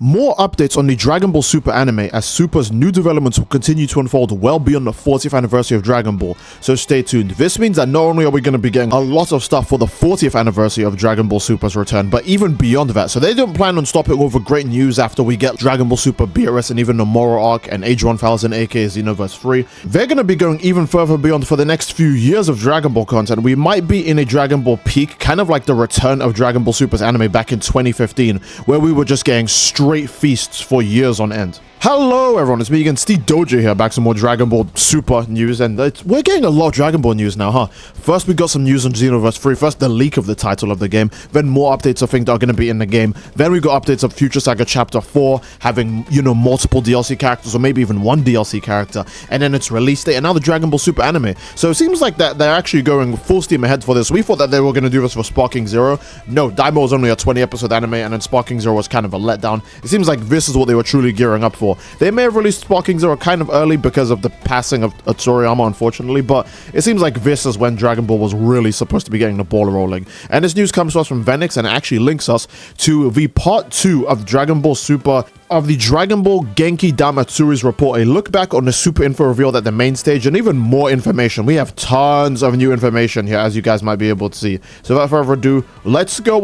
More updates on the Dragon Ball Super anime, as Super's new developments will continue to unfold well beyond the 40th anniversary of Dragon Ball, so stay tuned. This means that not only are we going to be getting a lot of stuff for the 40th anniversary of Dragon Ball Super's return, but even beyond that. So they don't plan on stopping over great news after we get Dragon Ball Super Beerus and even the Moro arc and Age 1000 aka Xenoverse 3. They're going to be going even further beyond for the next few years of Dragon Ball content. We might be in a Dragon Ball peak, kind of like the return of Dragon Ball Super's anime back in 2015, where we were just getting straight feasts for years on end. Hello everyone, it's me again, Steve Doja here, back some more Dragon Ball Super news, and we're getting a lot of Dragon Ball news now, huh? First we got some news on Xenoverse 3, first the leak of the title of the game, then more updates of things that are going to be in the game, then we got updates of Future Saga Chapter 4, having, multiple DLC characters, or maybe even one DLC character, and then its release date, and now the Dragon Ball Super anime. So it seems like that they're actually going full steam ahead for this. We thought that they were going to do this for Sparking Zero. No, Daimo was only a 20 episode anime, and then Sparking Zero was kind of a letdown. It seems like this is what they were truly gearing up for. They may have released Sparking Zero kind of early because of the passing of Toriyama, unfortunately, but it seems like this is when Dragon Ball was really supposed to be getting the ball rolling. And this news comes to us from Venix, and it actually links us to the part 2 of Dragon Ball Super, of the Dragon Ball Genki Damatsuri's report, a look back on the Super info revealed at the main stage, and even more information. We have tons of new information here, as you guys might be able to see. So without further ado, let's go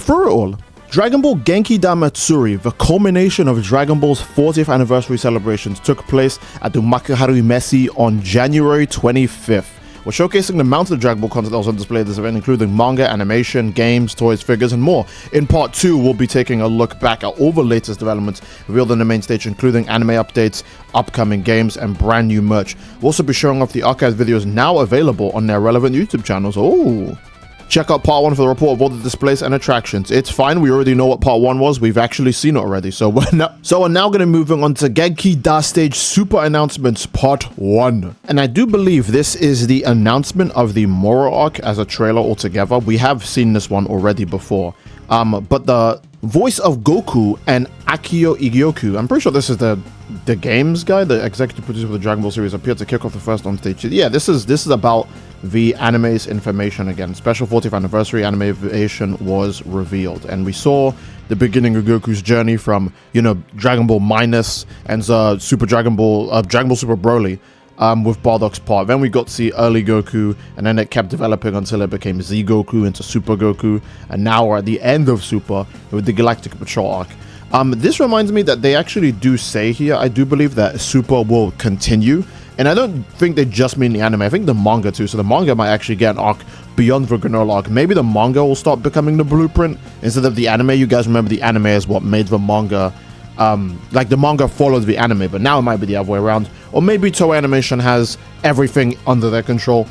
through it all. Dragon Ball Genki Damatsuri, the culmination of Dragon Ball's 40th anniversary celebrations, took place at the Makuharu Messe on January 25th. We're showcasing the amount of Dragon Ball content that was on display at this event, including manga, animation, games, toys, figures, and more. In part 2, we'll be taking a look back at all the latest developments revealed on the main stage, including anime updates, upcoming games, and brand new merch. We'll also be showing off the archived videos now available on their relevant YouTube channels. Oh! Check out part 1 for the report of all the displays and attractions. It's fine, we already know what part 1 was, we've actually seen it already, so we're now going to move on to Genki Da Stage Super Announcements Part 1. And I do believe this is the announcement of the Moro arc as a trailer altogether. We have seen this one already before. But the voice of Goku and Akio Igyoku, I'm pretty sure this is the games guy, the executive producer of the Dragon Ball series, appeared to kick off the first on stage. Yeah, this is about the anime's information again. Special 40th anniversary animation was revealed, and we saw the beginning of Goku's journey from, Dragon Ball Minus and Super Dragon Ball Super Broly, with Bardock's part. Then we got to see early Goku, and then it kept developing until it became Z Goku into Super Goku, and now we're at the end of Super with the Galactic Patrol arc. This reminds me that they actually do say here, I do believe that Super will continue, and I don't think they just mean the anime, I think the manga too, so the manga might actually get an arc beyond the Granola arc. Maybe the manga will start becoming the blueprint instead of the anime. You guys remember the anime is what made the manga, like the manga followed the anime, but now it might be the other way around. Or maybe Toei Animation has everything under their control,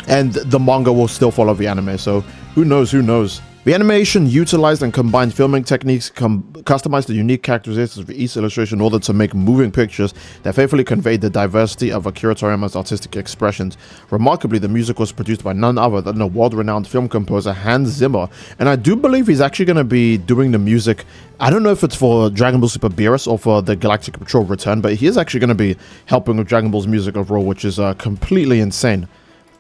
and the manga will still follow the anime, so who knows. The animation utilized and combined filming techniques, customized the unique characteristics of each illustration in order to make moving pictures that faithfully conveyed the diversity of Akira Toriyama's artistic expressions. Remarkably, the music was produced by none other than the world-renowned film composer Hans Zimmer, and I do believe he's actually going to be doing the music. I don't know if it's for Dragon Ball Super Beerus or for the Galactic Patrol Return, but he is actually going to be helping with Dragon Ball's music overall, which is completely insane.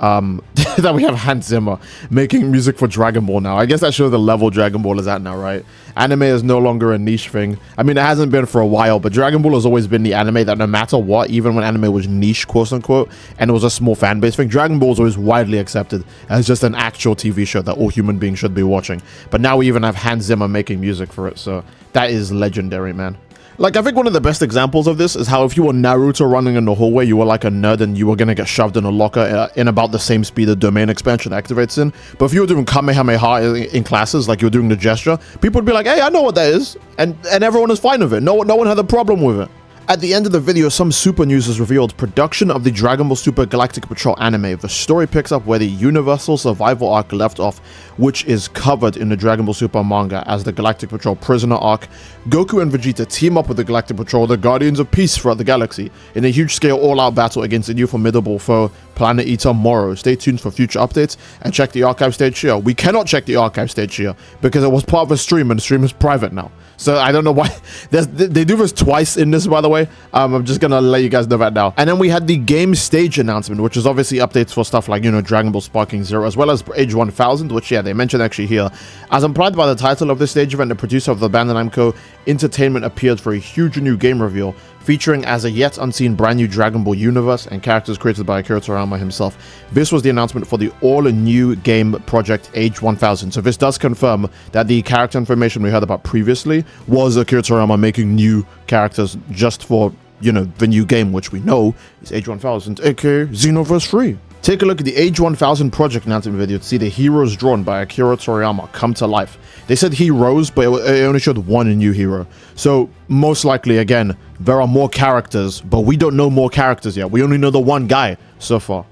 That we have Hans Zimmer making music for Dragon Ball now. I guess that shows the level Dragon Ball is at now, right? Anime is no longer a niche thing. I mean, it hasn't been for a while, but Dragon Ball has always been the anime that no matter what, even when anime was niche, quote unquote, and it was a small fan base thing, Dragon Ball is always widely accepted as just an actual TV show that all human beings should be watching. But now we even have Hans Zimmer making music for it, so that is legendary, man. Like, I think one of the best examples of this is how if you were Naruto running in the hallway, you were like a nerd and you were gonna get shoved in a locker in about the same speed the domain expansion activates in. But if you were doing Kamehameha in classes, like you were doing the gesture, people would be like, hey, I know what that is. And everyone is fine with it. No one had a problem with it. At the end of the video, some super news is revealed. Production of the Dragon Ball Super Galactic Patrol anime. The story picks up where the Universal Survival arc left off, which is covered in the Dragon Ball Super manga as the Galactic Patrol Prisoner arc. Goku and Vegeta team up with the Galactic Patrol, the Guardians of Peace throughout the galaxy, in a huge-scale all-out battle against a new formidable foe, Planet Eater Morrow. Stay tuned for future updates and check the archive stage here. We cannot check the archive stage here because it was part of a stream and the stream is private now. So I don't know why. They do this twice in this, by the way. I'm just going to let you guys know that now. And then we had the game stage announcement, which is obviously updates for stuff like, you know, Dragon Ball Sparking Zero, as well as Age 1000, which, yeah, they mentioned actually here. As implied by the title of this stage event, the producer of the Bandai Namco Entertainment appeared for a huge new game reveal, featuring as a yet unseen brand new Dragon Ball universe and characters created by Akira Toriyama himself. This was the announcement for the all-new game project Age 1000. So this does confirm that the character information we heard about previously was Akira Toriyama making new characters just for, you know, the new game, which we know is Age 1000, aka Xenoverse 3. Take a look at the Age 1000 project announcement video to see the heroes drawn by Akira Toriyama come to life. They said heroes, but it only showed one new hero. So most likely, again, there are more characters, but we don't know more characters yet. We only know the one guy so far.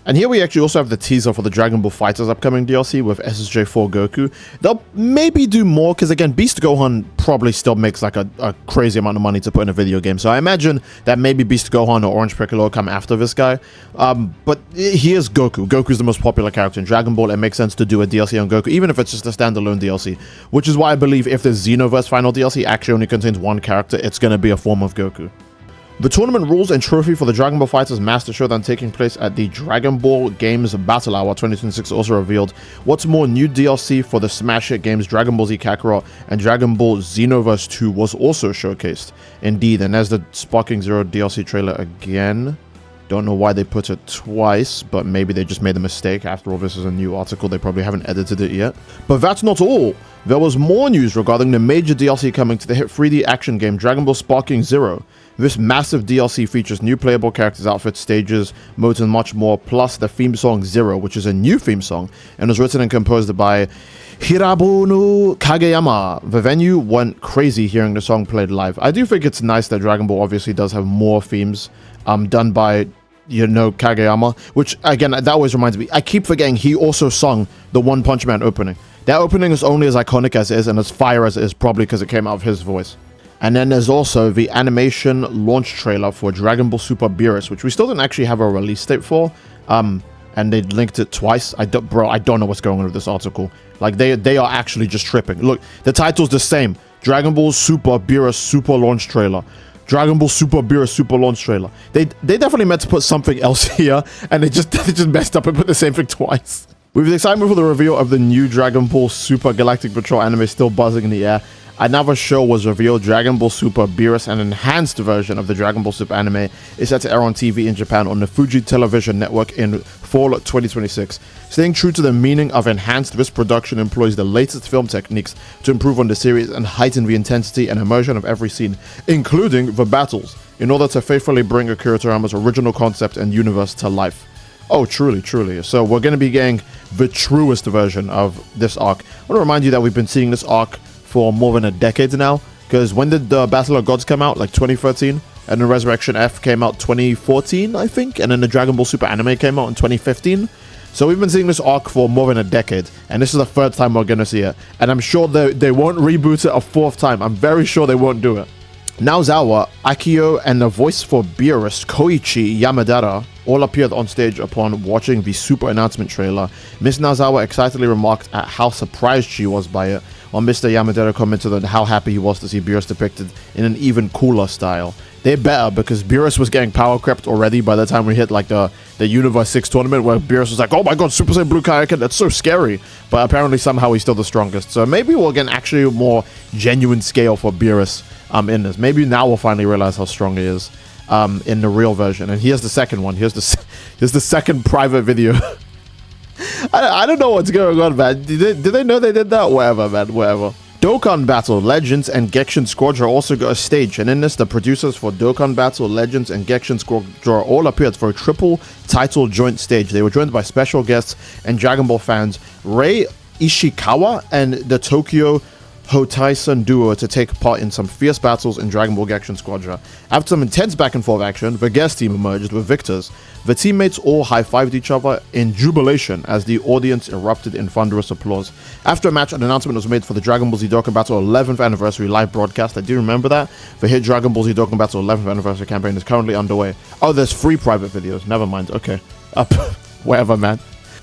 And here we actually also have the teaser for the Dragon Ball FighterZ upcoming DLC with SSJ4 Goku. They'll maybe do more, because again, Beast Gohan probably still makes like a crazy amount of money to put in a video game. So I imagine that maybe Beast Gohan or Orange Piccolo come after this guy. But here's Goku. Goku's the most popular character in Dragon Ball. It makes sense to do a DLC on Goku, even if it's just a standalone DLC. Which is why I believe if the Xenoverse final DLC actually only contains one character, it's going to be a form of Goku. The tournament rules and trophy for the Dragon Ball FighterZ Master Showdown taking place at the Dragon Ball Games Battle Hour 2026 also revealed. What's more, new DLC for the smash hit games Dragon Ball Z Kakarot and Dragon Ball Xenoverse 2 was also showcased. Indeed, and there's the Sparking Zero DLC trailer again. Don't know why they put it twice, but maybe they just made a mistake. After all, this is a new article. They probably haven't edited it yet. But that's not all. There was more news regarding the major DLC coming to the hit 3D action game Dragon Ball Sparking Zero. This massive DLC features new playable characters, outfits, stages, modes, and much more, plus the theme song Zero, which is a new theme song, and was written and composed by Hirabono Kageyama. The venue went crazy hearing the song played live. I do think it's nice that Dragon Ball obviously does have more themes done by, you know, Kageyama, which, again, that always reminds me. I keep forgetting he also sung the One Punch Man opening. That opening is only as iconic as it is and as fire as it is, probably because it came out of his voice. And then there's also the animation launch trailer for Dragon Ball Super Beerus, which we still didn't actually have a release date for. And they linked it twice. I don't know what's going on with this article. Like, they are actually just tripping. Look, the title's the same. Dragon Ball Super Beerus Super Launch Trailer. Dragon Ball Super Beerus Super Launch Trailer. They definitely meant to put something else here, and they just messed up and put the same thing twice. With the excitement for the reveal of the new Dragon Ball Super Galactic Patrol anime still buzzing in the air, another show was revealed. Dragon Ball Super Beerus, an enhanced version of the Dragon Ball Super anime, is set to air on TV in Japan on the Fuji Television Network in fall 2026. Staying true to the meaning of enhanced, this production employs the latest film techniques to improve on the series and heighten the intensity and immersion of every scene, including the battles, in order to faithfully bring Akira Toriyama's original concept and universe to life. Oh, truly, truly. So we're going to be getting the truest version of this arc. I want to remind you that we've been seeing this arc for more than a decade now, because when did the Battle of Gods come out? Like 2013, and then Resurrection F came out 2014, I think, and then the Dragon Ball Super anime came out in 2015. So we've been seeing this arc for more than a decade, and this is the third time we're going to see it, and I'm sure they won't reboot it a fourth time. I'm very sure they won't do it. Naozawa, Akio, and the voice for Beerus, Koichi Yamadara, all appeared on stage upon watching the Super announcement trailer. Miss Naozawa excitedly remarked at how surprised she was by it, while Mr. Yamadara commented on how happy he was to see Beerus depicted in an even cooler style. They're better, because Beerus was getting power crept already by the time we hit like the Universe 6 tournament, where Beerus was like, oh my god, Super Saiyan Blue Kaioken, that's so scary. But apparently somehow he's still the strongest. So maybe we'll get actually a more genuine scale for Beerus in this. Maybe now we'll finally realize how strong he is in the real version. And here's the second one. Here's the second private video. I don't know what's going on, man. Did they know they did that? Whatever, man. Whatever. Dokkan Battle, Legends, and Genshin Squadra also got a stage, and in this, the producers for Dokkan Battle, Legends, and Genshin Squadra all appeared for a triple title joint stage. They were joined by special guests and Dragon Ball fans Rei Ishikawa and the Tokyo Hotai-san duo to take part in some fierce battles in Dragon Ball Genshin Squadra. After some intense back and forth action, the guest team emerged with victors. The teammates all high-fived each other in jubilation as the audience erupted in thunderous applause. After a match, an announcement was made for the Dragon Ball Z Dokkan Battle 11th Anniversary live broadcast. I do remember that. The hit Dragon Ball Z Dokkan Battle 11th Anniversary campaign is currently underway. Oh, there's 3 private videos. Never mind. Okay. Whatever, man.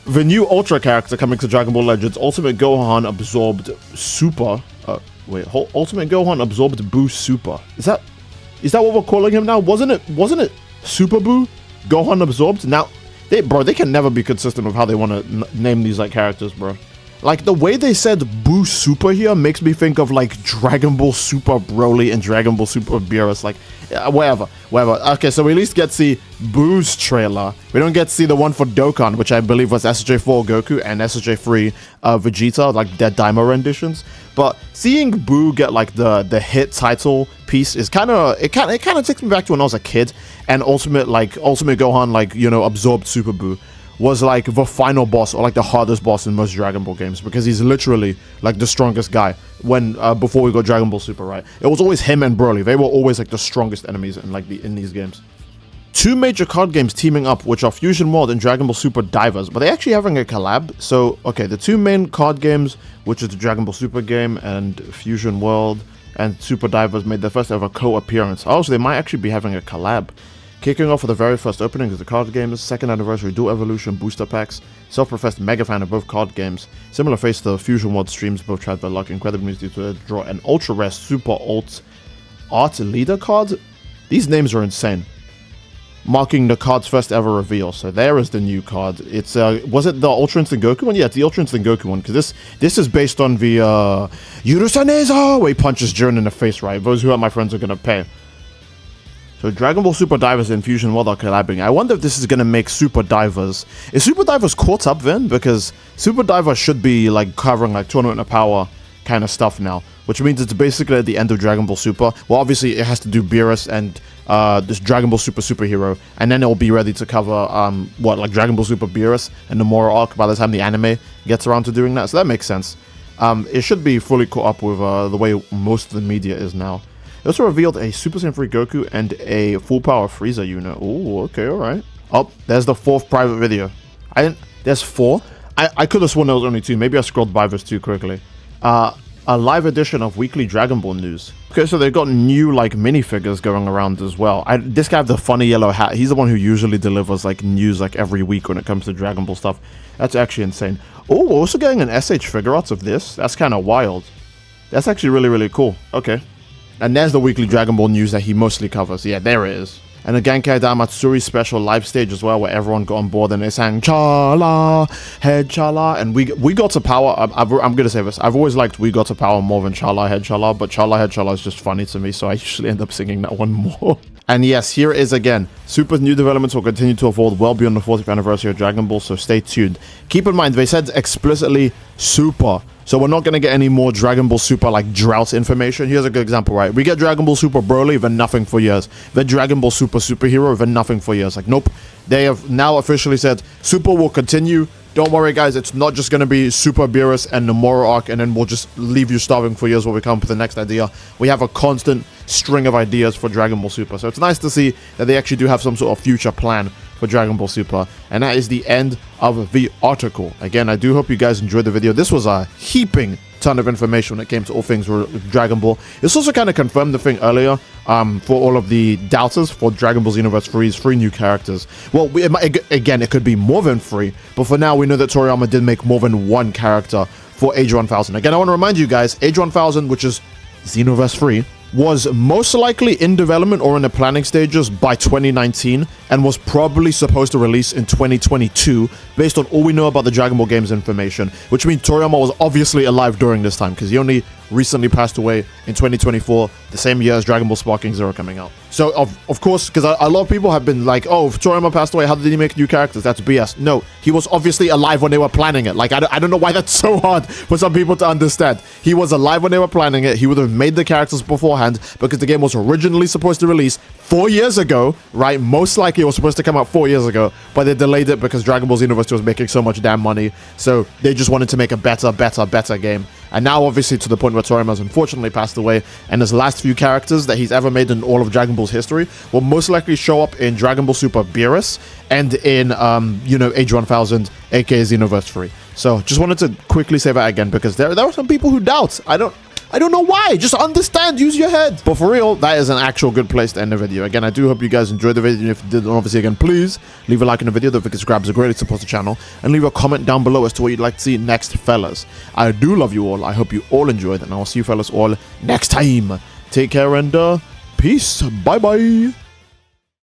The new Ultra character coming to Dragon Ball Legends, Ultimate Gohan absorbed Super. Ultimate Gohan absorbed Boo Super. Is that what we're calling him now? Wasn't it Super Boo? Gohan absorbed? Now, they can never be consistent with how they want to name these like characters, bro. Like, the way they said Boo Super here makes me think of, like, Dragon Ball Super Broly and Dragon Ball Super Beerus. Like, whatever. Okay, so we at least get to see Boo's trailer. We don't get to see the one for Dokkan, which I believe was SJ4 Goku and SJ3 Vegeta, like, their Daima renditions. But seeing Boo get, like, the hit title piece is kind of... It kind of takes me back to when I was a kid. And Ultimate Gohan, like, you know, absorbed Super Boo was like the final boss, or like the hardest boss in most Dragon Ball games, because he's literally like the strongest guy when before we got Dragon Ball Super, right? It was always him and Broly. They were always like the strongest enemies in like in these games. Two major card games teaming up, which are Fusion World and Dragon Ball Super Divers, but they're actually having a collab. So okay, the two main card games, which is the Dragon Ball Super game and Fusion World and Super Divers, made their first ever co-appearance. Also, they might actually be having a collab. Kicking off with the very first opening is the card games, second anniversary Dual Evolution booster packs, self-professed mega fan of both card games, similar face to the Fusion World streams, both tried their luck incredibly due to draw an ultra rare Super Alt Art Leader card. These names are insane. Marking the card's first ever reveal. So there is the new card. It's was it the Ultra Instinct Goku one? Yeah, it's the Ultra Instinct Goku one, because this is based on the Yurusaneza, where he punches Jiren in the face, right? Those who are my friends are gonna pay. So Dragon Ball Super Divers and Fusion World are collabing. I wonder if this is going to make Super Divers... Is Super Divers caught up then? Because Super Divers should be like covering like Tournament of Power kind of stuff now. Which means it's basically at the end of Dragon Ball Super. Well, obviously it has to do Beerus and this Dragon Ball Super Superhero. And then it will be ready to cover, like Dragon Ball Super Beerus and the Moro arc by the time the anime gets around to doing that. So that makes sense. It should be fully caught up with the way most of the media is now. It also revealed a Super Saiyan 3 Goku and a full power Frieza unit. Oh, okay, alright. Oh, there's the fourth private video. There's four? I could have sworn there was only two. Maybe I scrolled by this too quickly. A live edition of Weekly Dragon Ball News. Okay, so they've got new, like, minifigures going around as well. This guy with the funny yellow hat, he's the one who usually delivers, like, news, like, every week when it comes to Dragon Ball stuff. That's actually insane. Oh, we're also getting an SH figure out of this. That's kind of wild. That's actually really, really cool. Okay. And there's the weekly Dragon Ball news that he mostly covers. Yeah, there it is. And a Genkai Damatsuri special live stage as well, where everyone got on board and they sang Chala, Head Chala. And we got to power. I'm going to say this. I've always liked We Got to Power more than Chala, Head Chala. But Chala, Head Chala is just funny to me, so I usually end up singing that one more. And yes, here it is again. Super's new developments will continue to evolve well beyond the 40th anniversary of Dragon Ball, so stay tuned. Keep in mind, they said explicitly Super. So we're not going to get any more Dragon Ball Super, like, drought information. Here's a good example, right? We get Dragon Ball Super Broly, then nothing for years. Then Dragon Ball Super Superhero, then nothing for years. Like, nope. They have now officially said Super will continue. Don't worry, guys. It's not just going to be Super Beerus and the Moro arc, and then we'll just leave you starving for years while we come up with the next idea. We have a constant string of ideas for Dragon Ball Super. So it's nice to see that they actually do have some sort of future plan for Dragon Ball Super. And that is the end of the article. Again, I do hope you guys enjoyed the video. This was a heaping ton of information when it came to all things Dragon Ball. This also kind of confirmed the thing earlier for all of the doubters for Dragon Ball Xenoverse 3's 3 new characters. Well, again, it could be more than 3, but for now we know that Toriyama did make more than 1 character for Age 1000. Again, I want to remind you guys, Age 1000, which is Xenoverse 3, was most likely in development or in the planning stages by 2019 and was probably supposed to release in 2022 based on all we know about the Dragon Ball games information, which means Toriyama was obviously alive during this time because he only recently passed away in 2024, the same year as Dragon Ball Sparking Zero coming out. So, of course, because a lot of people have been like, oh, if Toriyama passed away, how did he make new characters? That's BS. No, he was obviously alive when they were planning it. Like, I don't know why that's so hard for some people to understand. He was alive when they were planning it. He would have made the characters beforehand because the game was originally supposed to release 4 years ago, right? Most likely it was supposed to come out 4 years ago, but they delayed it because Dragon Ball Xenoverse 2 was making so much damn money. So they just wanted to make a better game. And now, obviously, to the point where Toriyama has unfortunately passed away, and his last few characters that he's ever made in all of Dragon Ball's history will most likely show up in Dragon Ball Super Beerus and in, Age 1000, aka Xenoverse 3. So, just wanted to quickly say that again, because there are some people who doubt. I don't know why. Just understand, use your head. But for real, that is an actual good place to end the video. Again, I do hope you guys enjoyed the video. If you did, obviously, again, please leave a like on the video. Don't forget to subscribe, it's a great way to support the channel. And leave a comment down below as to what you'd like to see next, fellas. I do love you all. I hope you all enjoyed, and I'll see you fellas all next time. Take care and peace. Bye-bye.